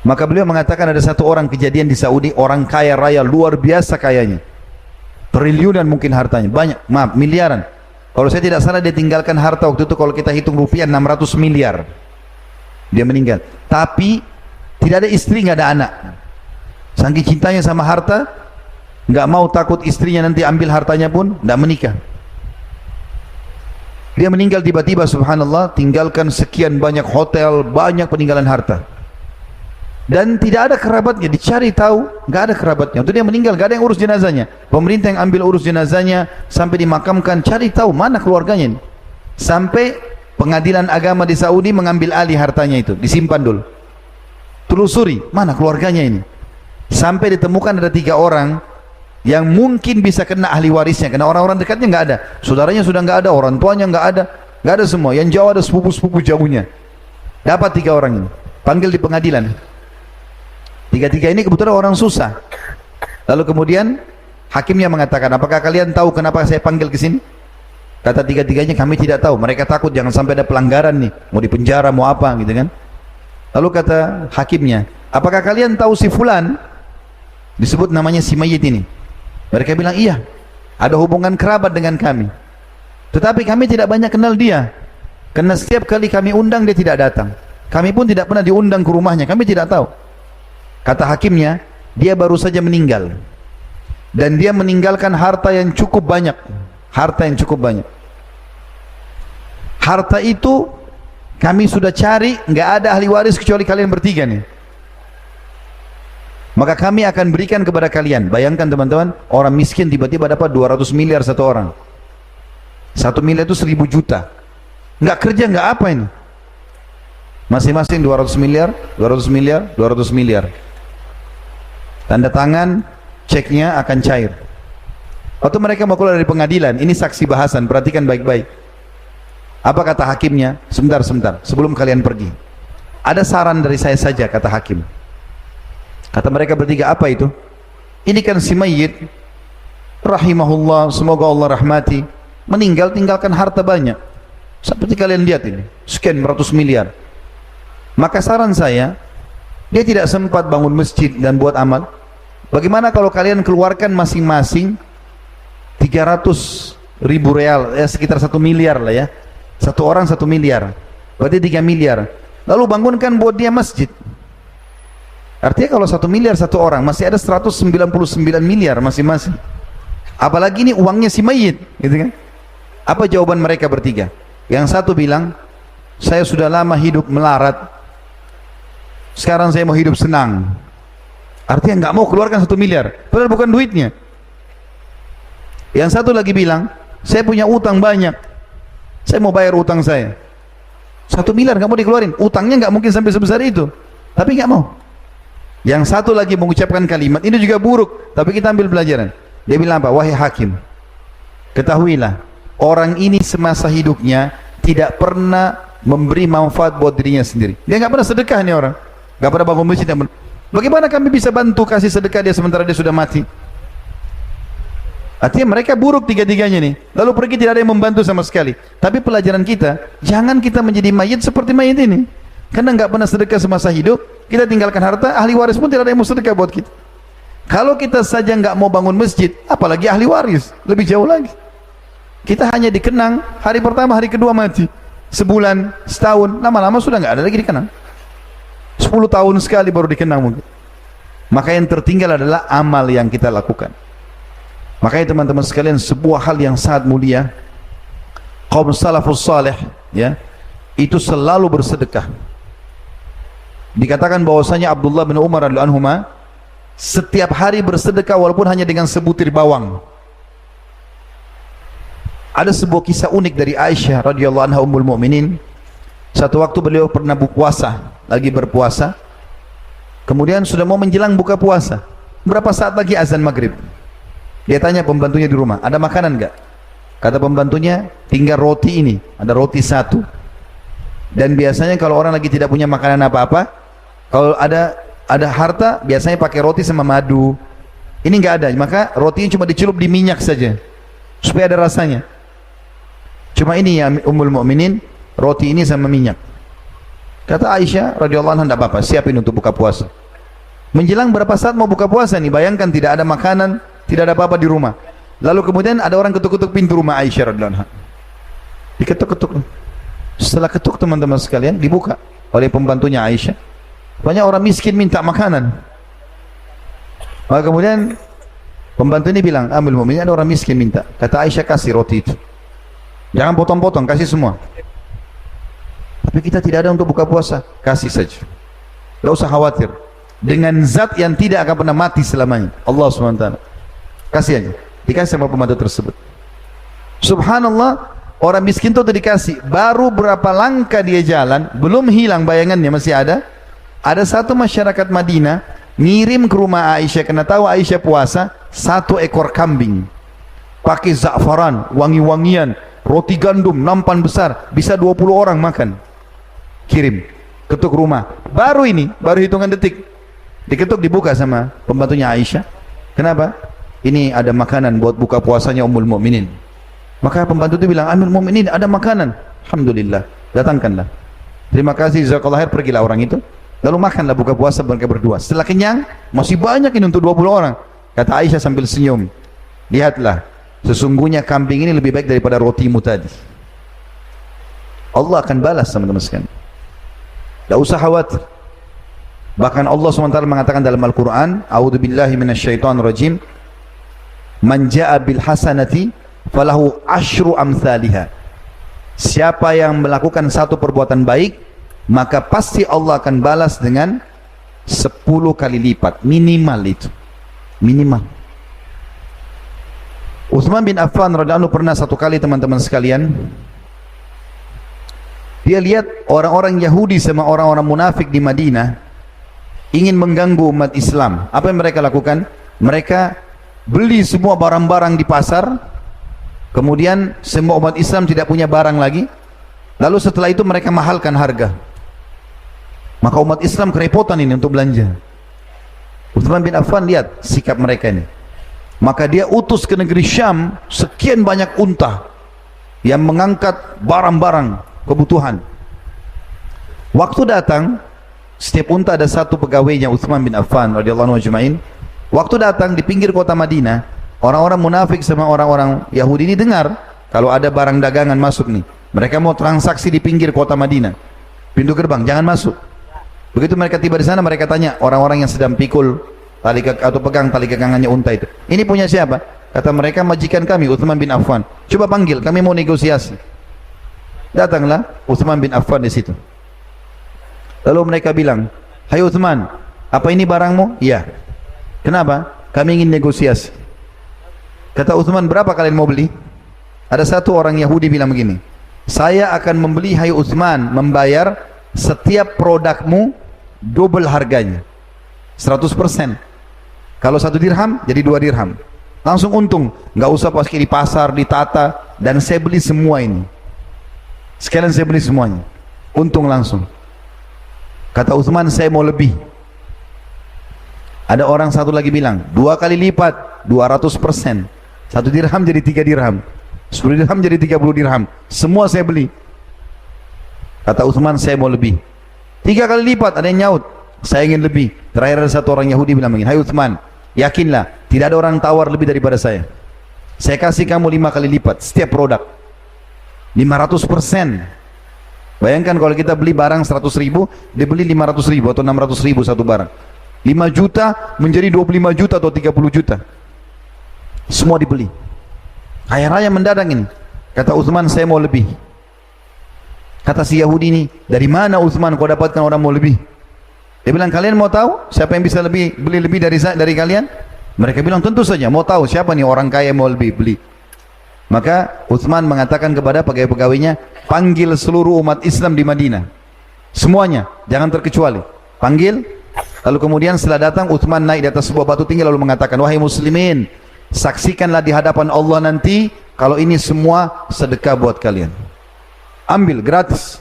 S1: Maka beliau mengatakan ada satu orang kejadian di Saudi, orang kaya raya, luar biasa kayanya, triliunan mungkin hartanya, banyak, maaf, miliaran. Kalau saya tidak salah dia tinggalkan harta waktu itu, kalau kita hitung rupiah, 600 miliar. Dia meninggal, tapi tidak ada istri, nggak ada anak. Saking cintanya sama harta, nggak mau takut istrinya nanti ambil hartanya pun, nggak menikah. Dia meninggal tiba-tiba, subhanallah, tinggalkan sekian banyak hotel, banyak peninggalan harta. Dan tidak ada kerabatnya, dicari tahu, nggak ada kerabatnya. Waktu dia meninggal, nggak ada yang urus jenazahnya. Pemerintah yang ambil urus jenazahnya sampai dimakamkan, cari tahu mana keluarganya ini. Sampai pengadilan agama di Saudi mengambil alih hartanya itu, disimpan dulu. Telusuri, mana keluarganya ini. Sampai ditemukan ada 3 orang yang mungkin bisa kena ahli warisnya, karena orang-orang dekatnya nggak ada, saudaranya sudah nggak ada, orang tuanya nggak ada semua. Yang jauh ada sepupu-sepupu jauhnya. Dapat 3 orang ini, panggil di pengadilan. 3 ini kebetulan orang susah. Lalu kemudian hakimnya mengatakan, apakah kalian tahu kenapa saya panggil ke sini? Kata tiga-tiganya, kami tidak tahu. Mereka takut jangan sampai ada pelanggaran nih, mau dipenjara, mau apa gitu kan. Lalu kata hakimnya, apakah kalian tahu si fulan? Disebut namanya si mayit ini. Mereka bilang, iya, ada hubungan kerabat dengan kami. Tetapi kami tidak banyak kenal dia, karena setiap kali kami undang dia tidak datang. Kami pun tidak pernah diundang ke rumahnya, kami tidak tahu. Kata hakimnya, dia baru saja meninggal, dan dia meninggalkan harta yang cukup banyak. Harta yang cukup banyak. Harta itu kami sudah cari, nggak ada ahli waris kecuali kalian bertiga nih. Maka kami akan berikan kepada kalian. Bayangkan teman-teman, orang miskin tiba-tiba dapat 200 miliar satu orang. 1 miliar itu 1000 juta. Nggak kerja, nggak apa ini. Masing-masing 200 miliar, 200 miliar, 200 miliar. Tanda tangan, ceknya akan cair. Waktu mereka mau keluar dari pengadilan, ini saksi bahasan, perhatikan baik-baik. Apa kata hakimnya? Sebentar, sebelum kalian pergi. Ada saran dari saya saja, kata hakim. Kata mereka bertiga, apa itu? Ini kan si mayit, rahimahullah, semoga Allah rahmati, meninggal tinggalkan harta banyak. Seperti kalian lihat ini, sekian ratus miliar. Maka saran saya, dia tidak sempat bangun masjid dan buat amal. Bagaimana kalau kalian keluarkan masing-masing 300 ribu real, ya sekitar 1 miliar lah ya. Satu orang 1 miliar, berarti 3 miliar. Lalu bangunkan buat dia masjid. Artinya kalau 1 miliar satu orang, masih ada 199 miliar masing-masing. Apalagi ini uangnya si mayit, gitu kan? Apa jawaban mereka bertiga? Yang satu bilang, saya sudah lama hidup melarat, sekarang saya mau hidup senang. Artinya nggak mau keluarkan 1 miliar, padahal bukan duitnya. Yang satu lagi bilang, saya punya utang banyak, saya mau bayar utang saya. 1 miliar nggak mau dikeluarin, utangnya nggak mungkin sampai sebesar itu, tapi nggak mau. Yang satu lagi mengucapkan kalimat, ini juga buruk, tapi kita ambil pelajaran. Dia bilang apa? Wahai hakim, ketahuilah, orang ini semasa hidupnya tidak pernah memberi manfaat buat dirinya sendiri. Dia nggak pernah sedekah nih orang, nggak pernah bangun masjid. Bagaimana kami bisa bantu kasih sedekah dia sementara dia sudah mati? Artinya mereka buruk tiga-tiganya nih. Lalu pergi tidak ada yang membantu sama sekali. Tapi pelajaran kita, jangan kita menjadi mayit seperti mayit ini. Karena nggak pernah sedekah semasa hidup, kita tinggalkan harta, ahli waris pun tidak ada yang mau sedekah buat kita. Kalau kita saja nggak mau bangun masjid, apalagi ahli waris, lebih jauh lagi. Kita hanya dikenang hari pertama, hari kedua mati. Sebulan, setahun, lama-lama sudah nggak ada lagi dikenang. 10 tahun sekali baru dikenang mungkin. Maka yang tertinggal adalah amal yang kita lakukan. Makanya teman-teman sekalian, sebuah hal yang sangat mulia, kaum salafus saleh ya, itu selalu bersedekah. Dikatakan bahwasanya Abdullah bin Umar radhiyallahu anhuma setiap hari bersedekah walaupun hanya dengan sebutir bawang. Ada sebuah kisah unik dari Aisyah radhiyallahu anha ummul mukminin. Satu waktu beliau pernah berpuasa, lagi berpuasa. Kemudian sudah mau menjelang buka puasa. Berapa saat lagi azan maghrib? Dia tanya pembantunya di rumah, ada makanan enggak? Kata pembantunya, tinggal roti ini, ada roti 1. Dan biasanya kalau orang lagi tidak punya makanan apa-apa, kalau ada harta, biasanya pakai roti sama madu. Ini enggak ada, maka rotinya cuma dicelup di minyak saja, supaya ada rasanya. Cuma ini ya Ummul Mukminin, roti ini sama minyak. Kata Aisyah radhiyallahu anha, enggak apa-apa, siapin untuk buka puasa. Menjelang berapa saat mau buka puasa nih, bayangkan tidak ada makanan, tidak ada apa-apa di rumah. Lalu kemudian ada orang ketuk-ketuk pintu rumah Aisyah radhiyallahu anha. Diketuk-ketuk. Setelah ketuk teman-teman sekalian, dibuka oleh pembantunya Aisyah. Banyak orang miskin minta makanan. Maka kemudian pembantu ini bilang, Ummul Mukminin, ada orang miskin minta. Kata Aisyah, kasih roti itu. Jangan potong-potong, kasih semua. Tapi kita tidak ada untuk buka puasa, kasih saja. Tidak usah khawatir. Dengan zat yang tidak akan pernah mati selamanya, Allah SWT. Kasih aja, dikasih sama pembantu tersebut. Subhanallah, orang miskin itu dikasih, baru berapa langkah dia jalan, belum hilang bayangannya, masih ada. Ada satu masyarakat Madinah ngirim ke rumah Aisyah, karena tahu Aisyah puasa, 1 ekor kambing, pakai za'faran, wangi-wangian, roti gandum, nampan besar, bisa 20 orang makan. Kirim, ketuk rumah. Baru ini, baru hitungan detik, diketuk, dibuka sama pembantunya Aisyah. Kenapa? Ini ada makanan buat buka puasanya Ummul Mukminin. Maka pembantu itu bilang, Amirul Mukminin ada makanan. Alhamdulillah, datangkanlah. Terima kasih, jazakallahu khair, pergilah orang itu. Lalu makanlah buka puasa mereka berdua. Setelah kenyang, masih banyak ini untuk 20 orang. Kata Aisyah sambil senyum, lihatlah, sesungguhnya kambing ini lebih baik daripada rotimu tadi. Allah akan balas, teman-teman sekalian. Tidak usah khawatir. Bahkan Allah SWT mengatakan dalam Al-Quran, A'udzubillahi minasyaitonirrajim, man ja'a bil hasanati falahu asyru amthaliha. Siapa yang melakukan satu perbuatan baik, maka pasti Allah akan balas dengan 10 kali lipat, minimal itu, minimal. Utsman bin Affan radhiyallahu anhu pernah satu kali, teman-teman sekalian, dia lihat orang-orang Yahudi sama orang-orang munafik di Madinah ingin mengganggu umat Islam. Apa yang mereka lakukan? Mereka beli semua barang-barang di pasar, kemudian semua umat Islam tidak punya barang lagi, lalu setelah itu mereka mahalkan harga. Maka umat Islam kerepotan ini untuk belanja. Utsman bin Affan lihat sikap mereka ini, maka dia utus ke negeri Syam sekian banyak unta yang mengangkat barang-barang kebutuhan. Waktu datang, setiap unta ada satu pegawainya, Utsman bin Affan radhiyallahu anhu ajma'in. Waktu datang di pinggir kota Madinah, orang-orang munafik sama orang-orang Yahudi ini dengar kalau ada barang dagangan masuk nih. Mereka mau transaksi di pinggir kota Madinah, pintu gerbang, jangan masuk. Begitu mereka tiba di sana, mereka tanya orang-orang yang sedang pikul tali atau pegang tali kekangannya unta itu, ini punya siapa? Kata mereka, majikan kami, Utsman bin Affan. Coba panggil, kami mau negosiasi. Datanglah Utsman bin Affan di situ. Lalu mereka bilang, hai Utsman, apa ini barangmu? Iya. Kenapa? Kami ingin negosiasi. Kata Utsman, berapa kalian mau beli? Ada satu orang Yahudi bilang begini, saya akan membeli, hai Utsman, membayar setiap produkmu double harganya, 100%. Kalau 1 dirham jadi 2 dirham, langsung untung, nggak usah pas di pasar ditata, dan saya beli semua ini, sekalian saya beli semuanya, untung langsung. Kata Utsman, saya mau lebih. Ada orang satu lagi bilang 2 kali lipat, 200%, 1 dirham jadi 3 dirham, 10 dirham jadi 30 dirham, semua saya beli. Kata Utsman, saya mau lebih. 3 kali lipat. Ada yang nyaut, saya ingin lebih. Terakhir ada satu orang Yahudi bilang begini, hai Utsman, yakinlah tidak ada orang tawar lebih daripada saya. Saya kasih kamu 5 kali lipat setiap produk, 500%. Bayangkan kalau kita beli barang 100.000, dia beli 500.000 atau 600.000 satu barang, 5 juta menjadi 25 juta atau 30 juta, semua dibeli. Kaya raya mendadak ini. Kata Utsman, saya mau lebih. Kata si Yahudi ini, dari mana Utsman kau dapatkan orang mau lebih? Dia bilang, kalian mau tahu siapa yang bisa lebih beli lebih dari kalian? Mereka bilang, tentu saja mau tahu siapa nih orang kaya mau lebih beli. Maka Utsman mengatakan kepada pegawai-pegawainya, panggil seluruh umat Islam di Madinah, semuanya, jangan terkecuali. Panggil. Lalu kemudian setelah datang, Utsman naik di atas sebuah batu tinggi lalu mengatakan, wahai muslimin, saksikanlah di hadapan Allah nanti kalau ini semua sedekah buat kalian. Ambil gratis.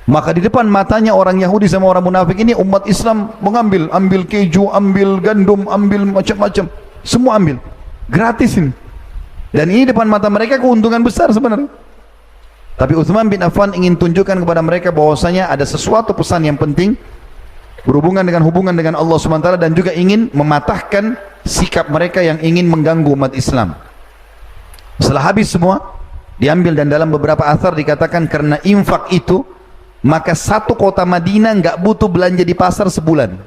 S1: Maka di depan matanya orang Yahudi sama orang munafik ini, umat Islam mengambil, ambil keju, ambil gandum, ambil macam-macam, semua ambil gratis ini. Dan ini depan mata mereka keuntungan besar sebenarnya. Tapi Utsman bin Affan ingin tunjukkan kepada mereka bahwasanya ada sesuatu pesan yang penting berhubungan dengan Allah SWT, dan juga ingin mematahkan sikap mereka yang ingin mengganggu umat Islam. Setelah habis semua diambil, dan dalam beberapa athar dikatakan karena infak itu, maka satu kota Madinah nggak butuh belanja di pasar sebulan.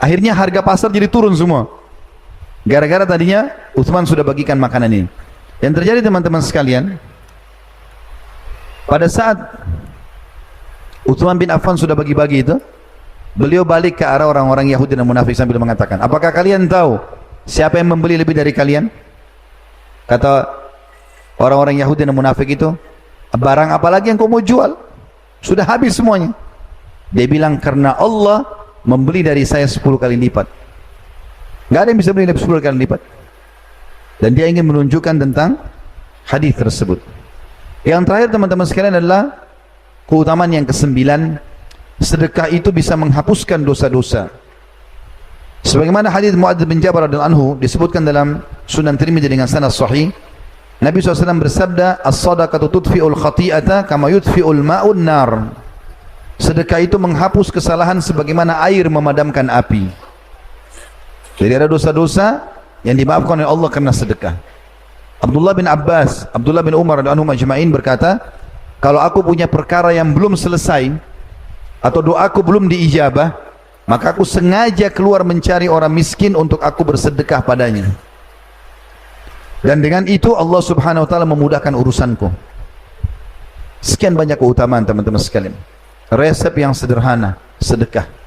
S1: Akhirnya harga pasar jadi turun semua, gara-gara tadinya Utsman sudah bagikan makanan ini. Yang terjadi, teman-teman sekalian, pada saat Utsman bin Affan sudah bagi-bagi itu, beliau balik ke arah orang-orang Yahudi dan munafik sambil mengatakan, apakah kalian tahu siapa yang membeli lebih dari kalian? Kata orang-orang Yahudi dan munafik itu, barang apa lagi yang kau mau jual? Sudah habis semuanya. Dia bilang, karena Allah membeli dari saya 10 kali lipat. Gak ada yang bisa beli 10 kali lipat. Dan dia ingin menunjukkan tentang hadis tersebut. Yang terakhir, teman-teman sekalian, adalah keutamaan yang ke-9. Sedekah itu bisa menghapuskan dosa-dosa. Sebagaimana hadis Muadz bin Jabal radhiyallahu anhu disebutkan dalam Sunan Tirmidzi dengan sanad sahih, Nabi SAW bersabda, as-sadaqatu tudfi'ul khati'ata kama yudfi'ul ma'un nar. Sedekah itu menghapus kesalahan sebagaimana air memadamkan api. Jadi ada dosa-dosa yang dimaafkan oleh Allah karena sedekah. Abdullah bin Abbas, Abdullah bin Umar dan anhum ajma'in berkata, kalau aku punya perkara yang belum selesai atau doaku belum diijabah, maka aku sengaja keluar mencari orang miskin untuk aku bersedekah padanya. Dan dengan itu Allah Subhanahu wa taala memudahkan urusanku. Sekian banyak keutamaan teman-teman sekalian. Resep yang sederhana, sedekah.